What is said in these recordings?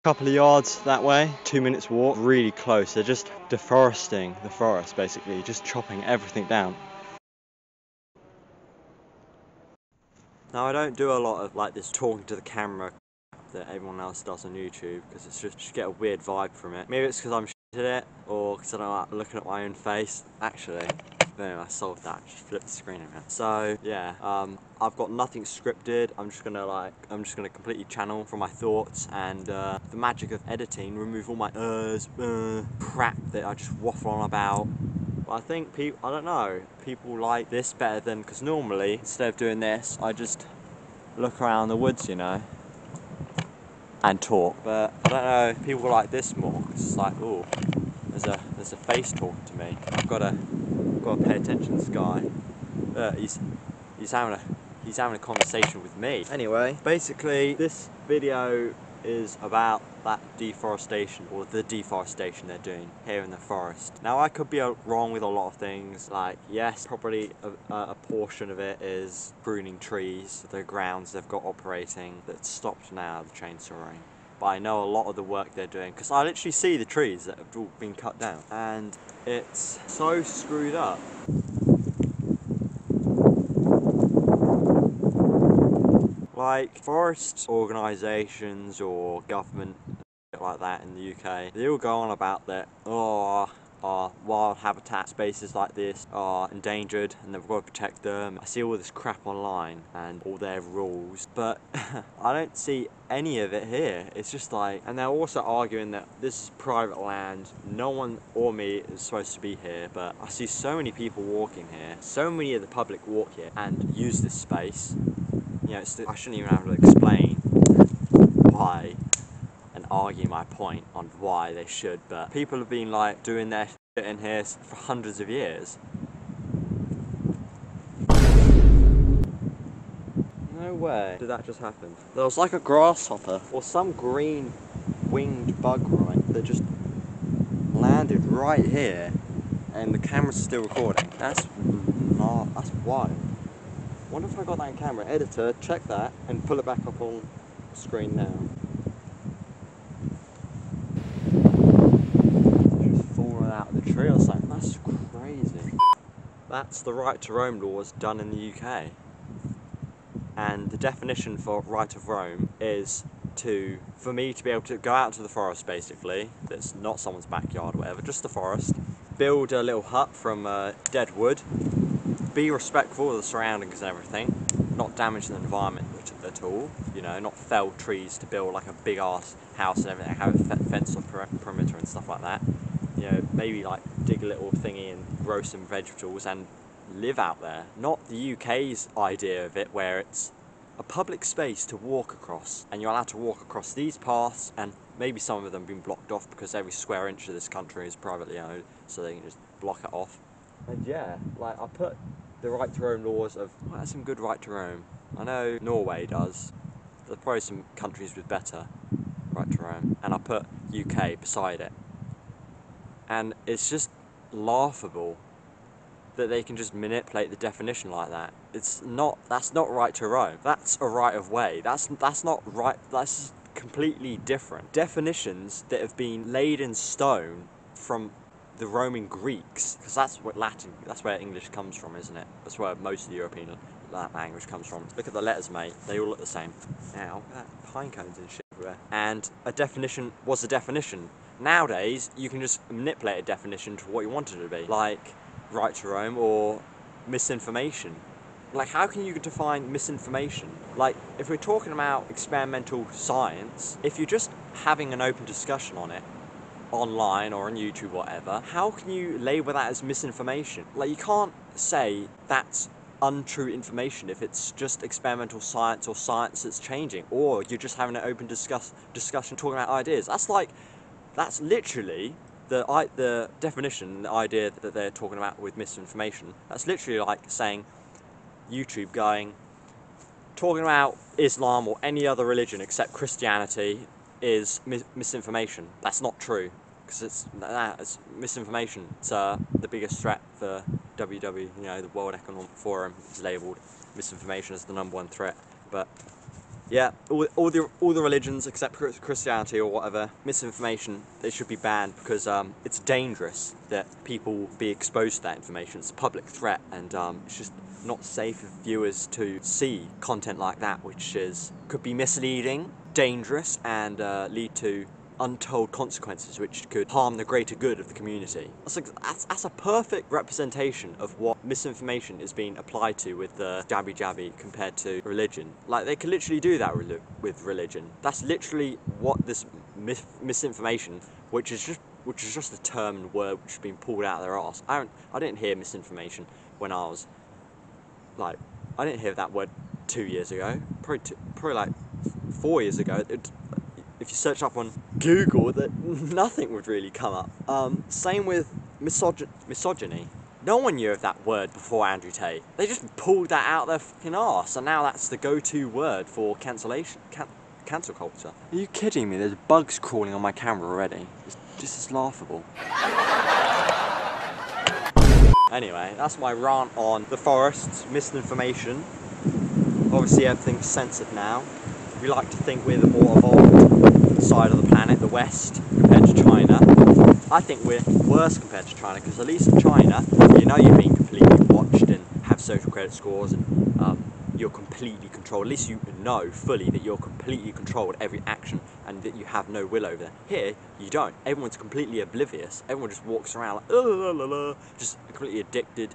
Couple of yards that way, 2 minutes walk, really close. They're just deforesting the forest, basically, just chopping everything down. Now I don't do a lot of like this talking to the camera that everyone else does on YouTube, because it's just get a weird vibe from it. Maybe it's because I'm shit at it, or because I don't like looking at my own face. Actually, boom, I solved that. Just flip the screen around. So yeah, I've got nothing scripted. I'm just gonna completely channel from my thoughts, and the magic of editing, remove all my crap that I just waffle on about. But I think I don't know, people like this better than, because normally instead of doing this, I just look around the woods, you know, and talk. But I don't know, people like this more, because it's like, oh, there's a face talking to me. I've got to pay attention to this guy. He's having a conversation with me. Anyway, basically this video is about that deforestation, or the deforestation they're doing here in the forest. Now I could be wrong with a lot of things, like yes, probably a portion of it is pruning trees, the grounds they've got operating that's stopped now, the chainsawing. But I know a lot of the work they're doing, because I literally see the trees that have all been cut down, and it's so screwed up. Like forest organisations or government like that in the UK, they all go on about that, wild habitat spaces like this are endangered and they've got to protect them. I see all this crap online and all their rules, but I don't see any of it here. It's just like, and they're also arguing that this is private land, no one or me is supposed to be here, but I see so many people walking here, so many of the public walk here and use this space. You know, I shouldn't even have to explain why and argue my point on why they should, but people have been like doing their shit in here for hundreds of years. No way did that just happen. There was like a grasshopper or some green winged bug, right, that just landed right here and the camera's still recording. That's wild. Wonder if I got that in camera. Editor, check that and pull it back up on screen now. Just falling out of the tree or something. That's crazy. That's the right to roam laws done in the UK. And the definition for right of roam is for me to be able to go out to the forest, basically, that's not someone's backyard or whatever, just the forest, build a little hut from dead wood, be respectful of the surroundings and everything, not damage the environment at all, you know, not fell trees to build like a big ass house and everything, have a fence on perimeter and stuff like that. You know, maybe like dig a little thingy and grow some vegetables and live out there. Not the UK's idea of it, where it's a public space to walk across and you're allowed to walk across these paths, and maybe some of them have been blocked off because every square inch of this country is privately owned, so they can just block it off. And yeah, like I put the right to roam laws of, well, that's some good right to roam. I know Norway does. There's probably some countries with better right to roam. And I put UK beside it. And it's just laughable that they can just manipulate the definition like that. That's not right to roam. That's a right of way. That's not right, that's completely different. Definitions that have been laid in stone from the Roman Greeks, because that's where English comes from, isn't it? That's where most of the European language comes from. Look at the letters, mate. They all look the same. Now, pine cones and shit everywhere. And a definition was a definition. Nowadays, you can just manipulate a definition to what you want it to be, like right to roam or misinformation. Like, how can you define misinformation? Like, if we're talking about experimental science, if you're just having an open discussion on it, online or on YouTube, whatever, how can you label that as misinformation? Like, you can't say that's untrue information if it's just experimental science or science that's changing, or you're just having an open discussion talking about ideas. That's literally the definition, the idea that they're talking about with misinformation. That's literally like saying YouTube talking about Islam or any other religion except Christianity is misinformation. That's not true, because it's misinformation. It's the biggest threat for WW, you know, the World Economic Forum is labelled misinformation as the #1 threat. But Yeah, all the religions except Christianity or whatever, misinformation, they should be banned because it's dangerous that people be exposed to that information. It's a public threat, and it's just not safe for viewers to see content like that, which could be misleading, dangerous, and lead to untold consequences which could harm the greater good of the community. That's a perfect representation of what misinformation is being applied to with the 𝗕𝗵𝗶𝗴𝘀 compared to religion. Like, they could literally do that with religion. That's literally what this misinformation, which is just a term and word which has been pulled out of their arse. I didn't hear misinformation when I was like, I didn't hear that word 2 years ago, probably like 4 years ago. If you search up on Google, that nothing would really come up. Same with misogyny. No one knew of that word before Andrew Tate. They just pulled that out their fucking arse, and now that's the go-to word for cancel culture. Are you kidding me? There's bugs crawling on my camera already. It's just as laughable. Anyway, that's my rant on the forests, misinformation. Obviously everything's censored now. We like to think we're the more evolved side of the planet, the West, compared to China. I think we're worse compared to China, because at least in China, you know you're being completely watched and have social credit scores, and you're completely controlled. At least you know fully that you're completely controlled every action and that you have no will over them. Here, you don't. Everyone's completely oblivious. Everyone just walks around like, just completely addicted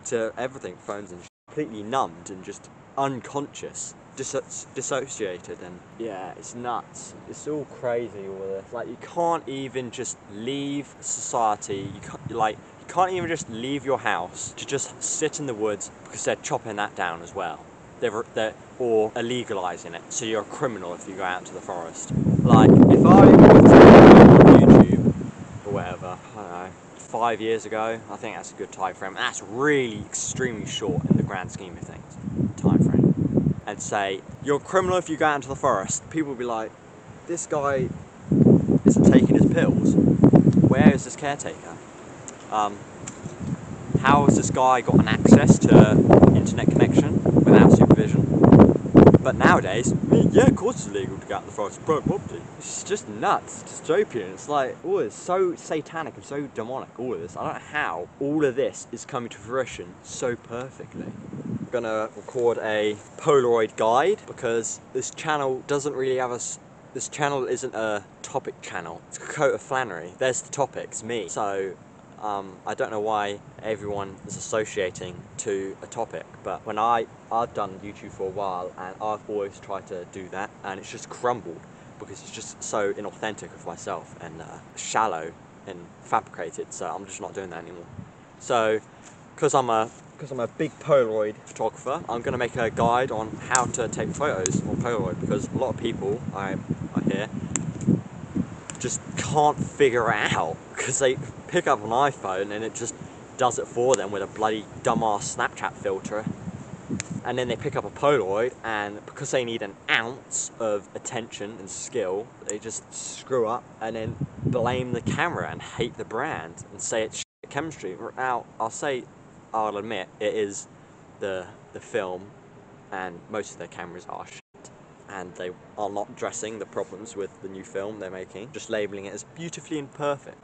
to everything, phones and completely numbed and just unconscious. Dissociated, and yeah, it's nuts. It's all crazy, all this. Like, you can't even just leave society. You can't even just leave your house to just sit in the woods, because they're chopping that down as well. Or illegalizing it, so you're a criminal if you go out into the forest. Like, if I was on YouTube or whatever, I don't know, 5 years ago, I think that's a good time frame. That's really extremely short in the grand scheme of things. Time frame. And say, you're a criminal if you go out into the forest, people will be like, this guy isn't taking his pills. Where is this caretaker? How has this guy got an access to internet connection without supervision? But nowadays, yeah, of course it's illegal to go out in the forest, private property. It's just nuts, dystopian. It's like, oh, it's so satanic and so demonic, all of this. I don't know how all of this is coming to fruition so perfectly. I'm gonna record a Polaroid guide, because this channel doesn't really have this channel isn't a topic channel. It's 𝗕𝗲𝗏𝗀𝗀𝗀. There's the topic, it's me. So I don't know why everyone is associating to a topic, but when I've done YouTube for a while, and I've always tried to do that, and it's just crumbled, because it's just so inauthentic of myself and shallow and fabricated. So I'm just not doing that anymore. So because I'm a big Polaroid photographer, I'm going to make a guide on how to take photos on Polaroid, because a lot of people I hear just can't figure it out, because they pick up an iPhone and it just does it for them with a bloody dumbass Snapchat filter, and then they pick up a Polaroid, and because they need an ounce of attention and skill, they just screw up and then blame the camera and hate the brand and say it's shit chemistry. Now, I'll admit it is the film, and most of their cameras are shit, and they are not addressing the problems with the new film they're making, just labelling it as beautifully imperfect.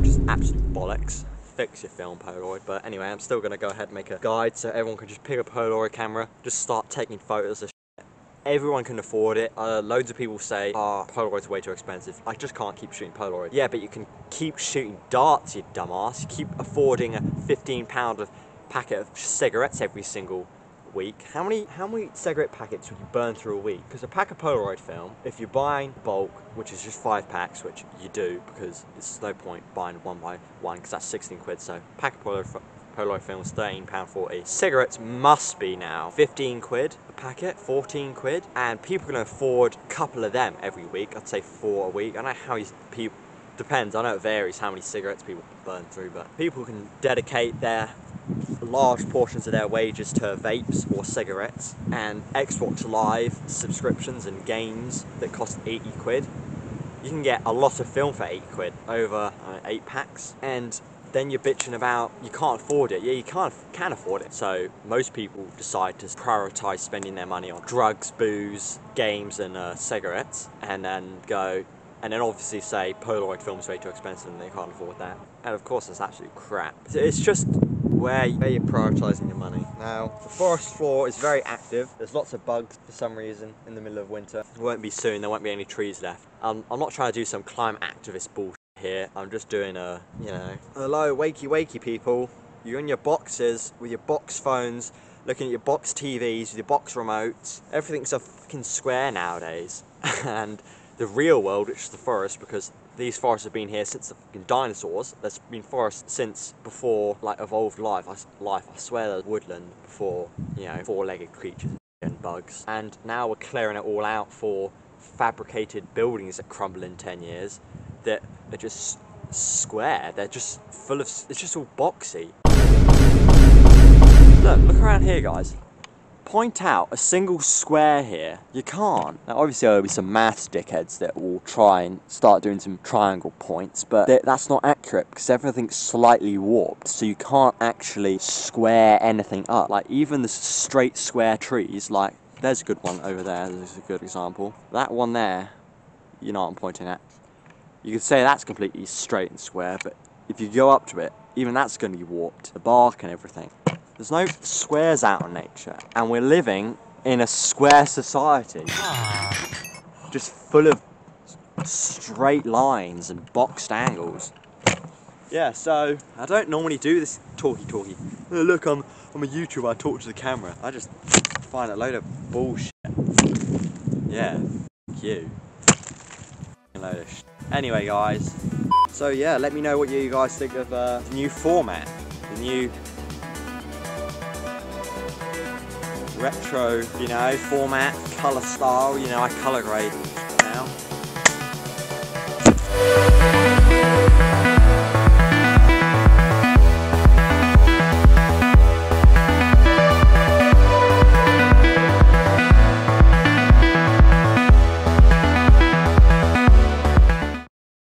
Just absolute bollocks. Fix your film, Polaroid. But anyway, I'm still going to go ahead and make a guide so everyone can just pick a Polaroid camera, just start taking photos of shit. Everyone can afford it. Loads of people say, Polaroid's way too expensive. I just can't keep shooting Polaroid. Yeah, but you can keep shooting darts, you dumbass. You keep affording a £15 packet of cigarettes every single week. How many cigarette packets would you burn through a week? Because a pack of Polaroid film, if you're buying bulk, which is just 5 packs, which you do, because it's no point buying one by one, because that's 16 quid. So pack of Polaroid film is £13.40. Cigarettes must be now 15 quid a packet, 14 quid, and people can afford a couple of them every week. I'd say 4 a week. I don't know how people, depends, I know it varies how many cigarettes people burn through, but people can dedicate their large portions of their wages to vapes or cigarettes, and Xbox Live subscriptions and games that cost 80 quid. You can get a lot of film for 8 quid over 8 packs, and then you're bitching about you can't afford it. Yeah, you can afford it. So most people decide to prioritise spending their money on drugs, booze, games and cigarettes, and then obviously say Polaroid film's way too expensive and they can't afford that. And of course that's absolute crap. It's just where you're prioritising your money. Now, the forest floor is very active. There's lots of bugs for some reason in the middle of winter. It won't be soon, there won't be any trees left. I'm not trying to do some climate activist bullshit here. I'm just doing hello, wakey people. You're in your boxes with your box phones, looking at your box TVs with your box remotes. Everything's a fucking square nowadays. And the real world, which is the forest, because these forests have been here since the fucking dinosaurs. There's been forests since before, like, evolved life. I swear there's woodland before, four-legged creatures and bugs. And now we're clearing it all out for fabricated buildings that crumble in 10 years that are just square. They're just full of, it's just all boxy. Look around here, guys. Point out a single square here. You can't. Now obviously there'll be some maths dickheads that will try and start doing some triangle points, but that's not accurate because everything's slightly warped, so you can't actually square anything up. Like even the straight square trees, like there's a good one over there, there's a good example. That one there, you know what I'm pointing at. You could say that's completely straight and square, but if you go up to it, even that's going to be warped. The bark and everything. There's no squares out in nature, and we're living in a square society. Just full of straight lines and boxed angles. Yeah, so I don't normally do this talky. Oh, look, I'm a YouTuber, I talk to the camera. I just find a load of bullshit. Yeah, f you. A load of shit. Anyway, guys, so yeah, let me know what you guys think of the new format, the new retro, format, colour style, I colour grade now.